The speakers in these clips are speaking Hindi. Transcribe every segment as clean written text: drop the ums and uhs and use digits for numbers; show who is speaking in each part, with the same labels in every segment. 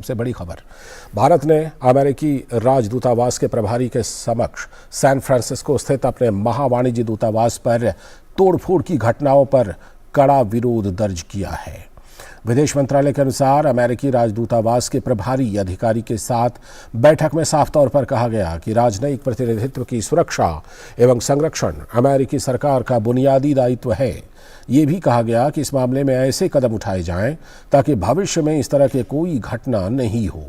Speaker 1: सबसे बड़ी खबर, भारत ने अमेरिकी राजदूतावास के प्रभारी के समक्ष सैन फ्रांसिस्को स्थित अपने महावाणिज्य दूतावास पर तोड़फोड़ की घटनाओं पर कड़ा विरोध दर्ज किया है। विदेश मंत्रालय के अनुसार अमेरिकी राजदूतावास के प्रभारी अधिकारी के साथ बैठक में साफ तौर पर कहा गया कि राजनयिक प्रतिनिधित्व की सुरक्षा एवं संरक्षण अमेरिकी सरकार का बुनियादी दायित्व है। ये भी कहा गया कि इस मामले में ऐसे कदम उठाए जाएं ताकि भविष्य में इस तरह की कोई घटना नहीं हो।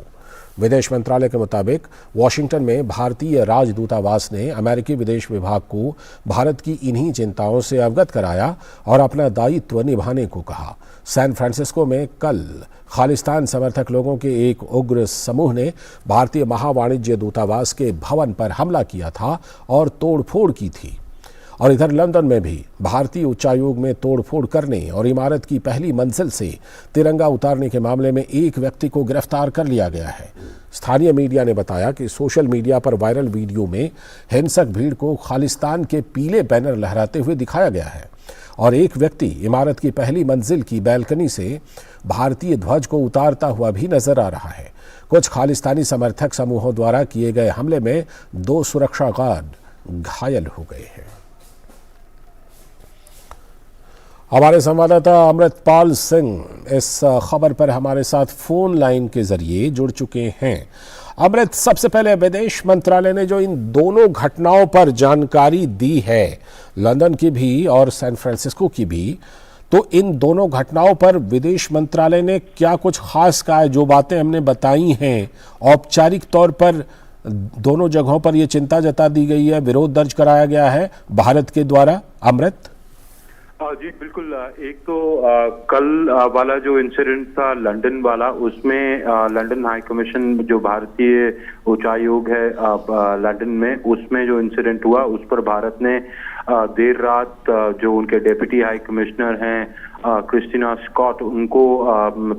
Speaker 1: विदेश मंत्रालय के मुताबिक वॉशिंगटन में भारतीय राजदूतावास ने अमेरिकी विदेश विभाग को भारत की इन्हीं चिंताओं से अवगत कराया और अपना दायित्व निभाने को कहा। सैन फ्रांसिस्को में कल खालिस्तान समर्थक लोगों के एक उग्र समूह ने भारतीय महावाणिज्य दूतावास के भवन पर हमला किया था और तोड़फोड़ की थी। और इधर लंदन में भी भारतीय उच्चायोग में तोड़फोड़ करने और इमारत की पहली मंजिल से तिरंगा उतारने के मामले में एक व्यक्ति को गिरफ्तार कर लिया गया है। स्थानीय मीडिया ने बताया कि सोशल मीडिया पर वायरल वीडियो में हिंसक भीड़ को खालिस्तान के पीले बैनर लहराते हुए दिखाया गया है और एक व्यक्ति इमारत की पहली मंजिल की बैल्कनी से भारतीय ध्वज को उतारता हुआ भी नजर आ रहा है। कुछ खालिस्तानी समर्थक समूहों द्वारा किए गए हमले में 2 सुरक्षा गार्ड घायल हो गए हैं। हमारे संवाददाता अमृतपाल सिंह इस खबर पर हमारे साथ फोन लाइन के जरिए जुड़ चुके हैं। अमृत, सबसे पहले विदेश मंत्रालय ने जो इन दोनों घटनाओं पर जानकारी दी है, लंदन की भी और सैन फ्रांसिस्को की भी, तो इन दोनों घटनाओं पर विदेश मंत्रालय ने क्या कुछ खास कहा है? जो बातें हमने बताई हैं, औपचारिक तौर पर दोनों जगहों पर यह चिंता जता दी गई है, विरोध दर्ज कराया गया है भारत के द्वारा। अमृत
Speaker 2: जी बिल्कुल। एक तो कल वाला जो इंसिडेंट था लंदन वाला, उसमें लंदन हाई कमीशन जो भारतीय उच्चायोग है लंदन में, उसमें जो इंसिडेंट हुआ उस पर भारत ने देर रात जो उनके डेप्यूटी हाई कमिश्नर हैं क्रिस्टीना स्कॉट, उनको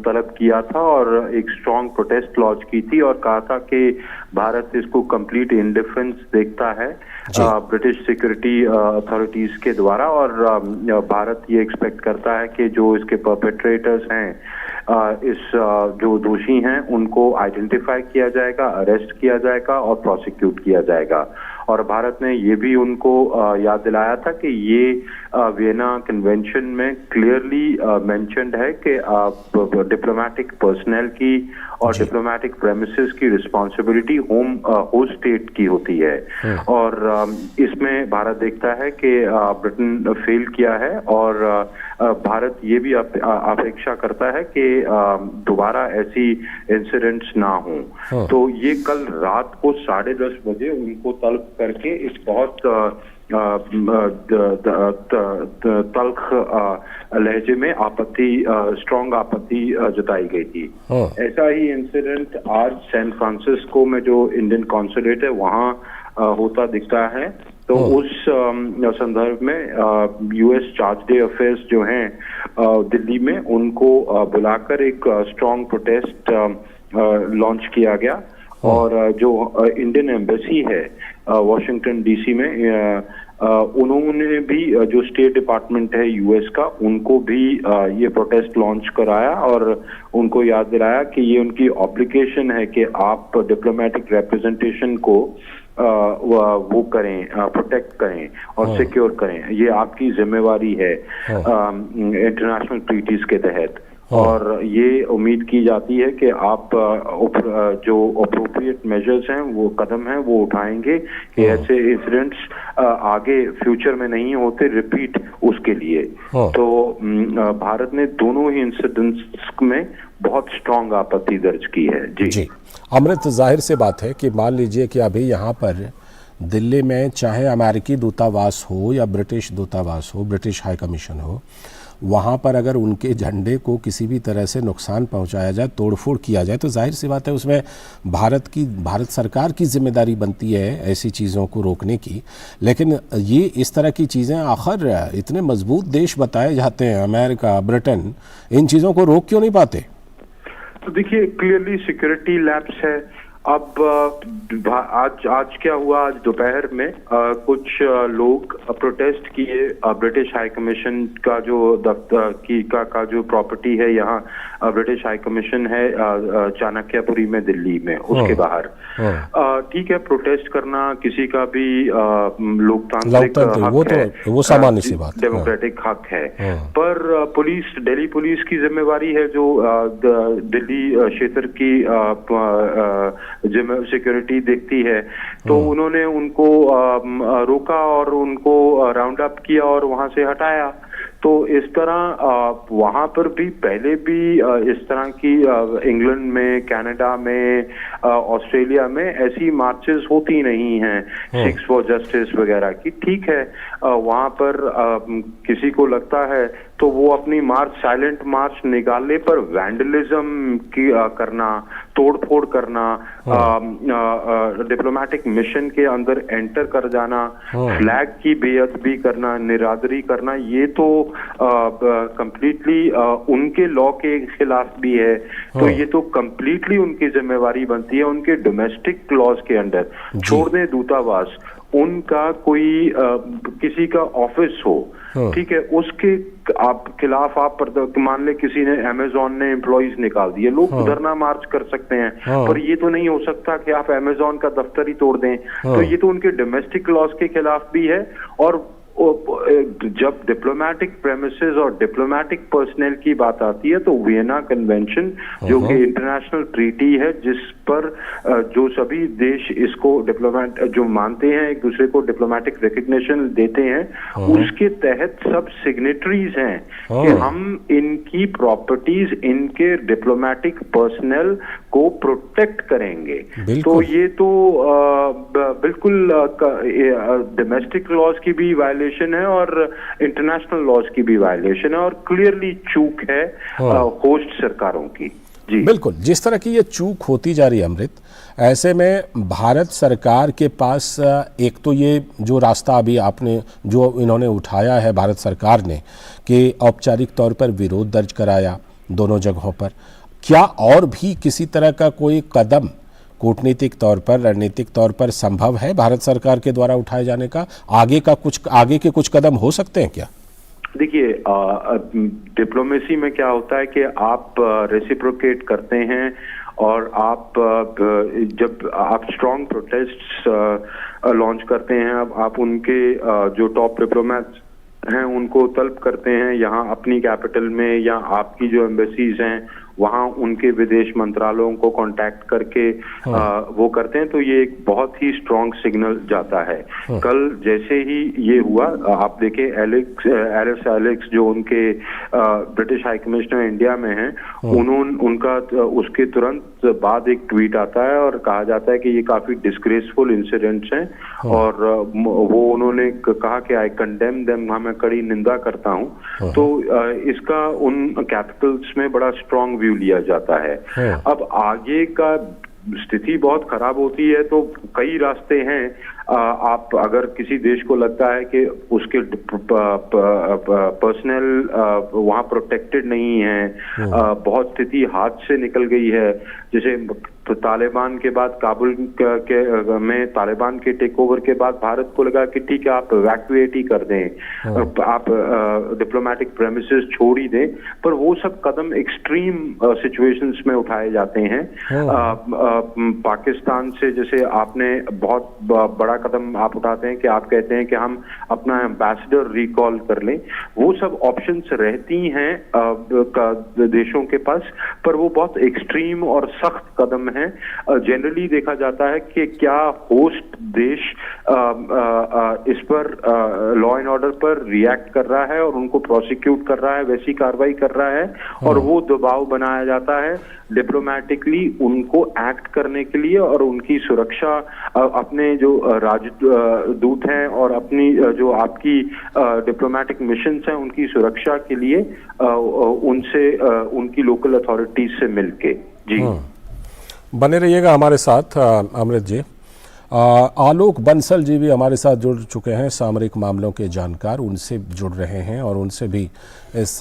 Speaker 2: तलब किया था और एक स्ट्रांग प्रोटेस्ट लॉन्च की थी और कहा था कि भारत इसको कंप्लीट इंडिफरेंस देखता है ब्रिटिश सिक्योरिटी अथॉरिटीज के द्वारा और भारत ये एक्सपेक्ट करता है कि जो इसके परपेट्रेटर्स हैं, इस जो दोषी हैं, उनको आइडेंटिफाई किया जाएगा, अरेस्ट किया जाएगा और प्रोसिक्यूट किया जाएगा। और भारत ने ये भी उनको याद दिलाया था कि ये वियना कन्वेंशन में क्लियरली मेंशन्ड है कि डिप्लोमेटिक पर्सनल की और डिप्लोमेटिक प्रेमिसेस की रिस्पांसिबिलिटी होस्ट स्टेट की होती है। और इसमें भारत देखता है कि ब्रिटेन फेल किया है और भारत ये भी अपेक्षा करता है कि दोबारा ऐसी इंसिडेंट्स ना हो। तो ये कल रात को 10:30 बजे उनको तलब करके इस बहुत तल्ख लहजे में स्ट्रॉन्ग आपत्ति जताई गई थी। ऐसा ही इंसिडेंट आज सैन फ्रांसिस्को में जो इंडियन कॉन्सुलेट है वहाँ होता दिखता है। तो उस संदर्भ में यूएस चार्ज डे अफेयर्स जो हैं दिल्ली में, उनको बुलाकर एक स्ट्रॉन्ग प्रोटेस्ट लॉन्च किया गया और जो इंडियन एम्बेसी है वॉशिंगटन डीसी में, उन्होंने भी जो स्टेट डिपार्टमेंट है यूएस का, उनको भी ये प्रोटेस्ट लॉन्च कराया और उनको याद दिलाया कि ये उनकी ऑब्लिगेशन है कि आप डिप्लोमेटिक रिप्रेजेंटेशन को वो करें, प्रोटेक्ट करें और सिक्योर करें। ये आपकी जिम्मेवारी है इंटरनेशनल ट्रीटीज के तहत। और ये उम्मीद की जाती है कि आप जो अप्रोप्रिएट मेजर्स हैं, वो कदम हैं, वो उठाएंगे कि ऐसे इंसिडेंट्स आगे फ्यूचर में नहीं होते रिपीट उसके लिए। तो भारत ने दोनों ही इंसिडेंट्स में बहुत स्ट्रांग आपत्ति दर्ज की है। जी
Speaker 1: अमृत, जाहिर से बात है कि मान लीजिए कि अभी यहाँ पर दिल्ली में चाहे अमेरिकी दूतावास हो या ब्रिटिश दूतावास हो, ब्रिटिश हाई कमीशन हो, वहाँ पर अगर उनके झंडे को किसी भी तरह से नुकसान पहुँचाया जाए, तोड़फोड़ किया जाए, तो जाहिर सी बात है उसमें भारत सरकार की जिम्मेदारी बनती है ऐसी चीज़ों को रोकने की। लेकिन ये इस तरह की चीज़ें आखिर इतने मजबूत देश बताए जाते हैं, अमेरिका, ब्रिटेन, इन चीज़ों को रोक क्यों नहीं पाते?
Speaker 2: तो देखिए, क्लियरली सिक्योरिटी लैप्स है अब आज क्या हुआ, आज दोपहर में कुछ लोग प्रोटेस्ट किए ब्रिटिश हाई कमीशन का जो दफ्तर का जो प्रॉपर्टी है यहाँ ब्रिटिश हाई कमीशन है चाणक्यपुरी में दिल्ली में, उसके बाहर। ठीक है, प्रोटेस्ट करना किसी का भी लोकतांत्रिक हक है,
Speaker 1: वो सामान्य सी बात,
Speaker 2: डेमोक्रेटिक हक है। पर दिल्ली पुलिस की जिम्मेवारी है जो दिल्ली क्षेत्र की सिक्योरिटी देखती है, तो उन्होंने उनको रोका और उनको राउंड अप किया और वहां से हटाया। तो इस तरह वहां पर भी पहले भी इस तरह की इंग्लैंड में, कनाडा में, ऑस्ट्रेलिया में ऐसी मार्चेस होती नहीं हैं सिक्स फॉर जस्टिस वगैरह की। ठीक है, वहां पर किसी को लगता है तो वो अपनी मार्च, साइलेंट मार्च निकालने पर वैंडलिज्म की करना, तोड़फोड़ करना, डिप्लोमेटिक मिशन के अंदर एंटर कर जाना, फ्लैग की बेअदबी करना, निरादरी करना, ये तो कंप्लीटली उनके लॉ के खिलाफ भी है। तो ये तो कंप्लीटली उनकी जिम्मेवारी बनती है उनके डोमेस्टिक लॉज के अंडर। छोड़ दें दूतावास, उनका कोई किसी का ऑफिस हो, ठीक है, उसके खिलाफ आप मान ले किसी ने, अमेज़न ने एम्प्लॉइज निकाल दिए, लोग धरना मार्च कर सकते हैं, पर ये तो नहीं हो सकता कि आप अमेज़न का दफ्तर ही तोड़ दें। तो ये तो उनके डोमेस्टिक लॉज के खिलाफ भी है। और जब डिप्लोमेटिक प्रेमिसेस और डिप्लोमेटिक पर्सनल की बात आती है तो वियना कन्वेंशन जो कि इंटरनेशनल ट्रीटी है जिस पर जो सभी देश इसको जो मानते हैं, एक दूसरे को डिप्लोमेटिक रिकग्निशन देते हैं, उसके तहत सब सिग्नेटरीज हैं कि हम इनकी प्रॉपर्टीज, इनके डिप्लोमेटिक पर्सनल को प्रोटेक्ट करेंगे। तो ये तो बिल्कुल डोमेस्टिक लॉज की भी वायलेशन है और इंटरनेशनल लॉज की भी वायलेशन है और क्लियरली चूक है होस्ट सरकारों की। जी
Speaker 1: बिल्कुल, जिस तरह की ये चूक होती जा रही है अमृत, ऐसे में भारत सरकार के पास एक तो ये जो रास्ता अभी आपने जो इन्होंने उठाया है भारत सरकार ने कि औपचारिक तौर पर विरोध दर्ज कराया दोनों जगहों पर, क्या और भी किसी तरह का कोई कदम कूटनीतिक तौर पर, रणनीतिक तौर पर संभव है भारत सरकार के द्वारा उठाए जाने का? आगे के कुछ कदम हो सकते हैं क्या?
Speaker 2: देखिए, डिप्लोमेसी में क्या होता है कि आप रेसिप्रोकेट करते हैं और आप जब आप स्ट्रॉन्ग प्रोटेस्ट्स लॉन्च करते हैं, अब आप उनके जो टॉप डिप्लोमेट्स हैं उनको तलब करते हैं यहाँ अपनी कैपिटल में, या आपकी जो एम्बेसीज हैं वहाँ उनके विदेश मंत्रालयों को कांटेक्ट करके वो करते हैं, तो ये एक बहुत ही स्ट्रॉन्ग सिग्नल जाता है। कल जैसे ही ये हुआ, आप देखें एलेक्स जो उनके ब्रिटिश हाई कमिश्नर इंडिया में हैं, उनका उसके तुरंत बाद एक ट्वीट आता है और कहा जाता है कि ये काफी डिस्ग्रेसफुल इंसिडेंट्स हैं और वो उन्होंने कहा कि आई कंडेम देम, मैं कड़ी निंदा करता हूँ। तो इसका उन कैपिटल्स में बड़ा स्ट्रॉन्ग व्यू लिया जाता है। अब आगे का स्थिति बहुत खराब होती है तो कई रास्ते हैं। आप अगर किसी देश को लगता है कि उसके पर्सनल वहाँ प्रोटेक्टेड नहीं है, बहुत स्थिति हाथ से निकल गई है, जैसे तालिबान के बाद काबुल में तालिबान के टेक ओवर के बाद भारत को लगा कि ठीक है आप इवैक्यूएट ही कर दें, आप डिप्लोमेटिक प्रेमिसेस छोड़ ही दें, पर वो सब कदम एक्सट्रीम सिचुएशंस में उठाए जाते हैं। पाकिस्तान से जैसे आपने बहुत बड़ा कदम आप उठाते हैं कि आप कहते हैं कि हम अपना एम्बेसडर रिकॉल कर लें, वो सब ऑप्शंस रहती हैं देशों के पास, पर वो बहुत एक्सट्रीम और सख्त कदम है। जनरली देखा जाता है कि क्या होस्ट देश इस पर लॉ एंड ऑर्डर पर रिएक्ट कर रहा है और उनको प्रोसिक्यूट कर रहा है, वैसी कार्रवाई कर रहा है, और वो दबाव बनाया जाता है डिप्लोमेटिकली उनको एक्ट करने के लिए और उनकी सुरक्षा, अपने जो राजदूत हैं और अपनी जो आपकी डिप्लोमेटिक मिशंस हैं उनकी सुरक्षा के लिए उनसे उनकी लोकल अथॉरिटीज से मिलके। जी
Speaker 1: बने रहिएगा हमारे साथ अमृत जी। आलोक बंसल जी भी हमारे साथ जुड़ चुके हैं, सामरिक मामलों के जानकार, उनसे जुड़ रहे हैं और उनसे भी इस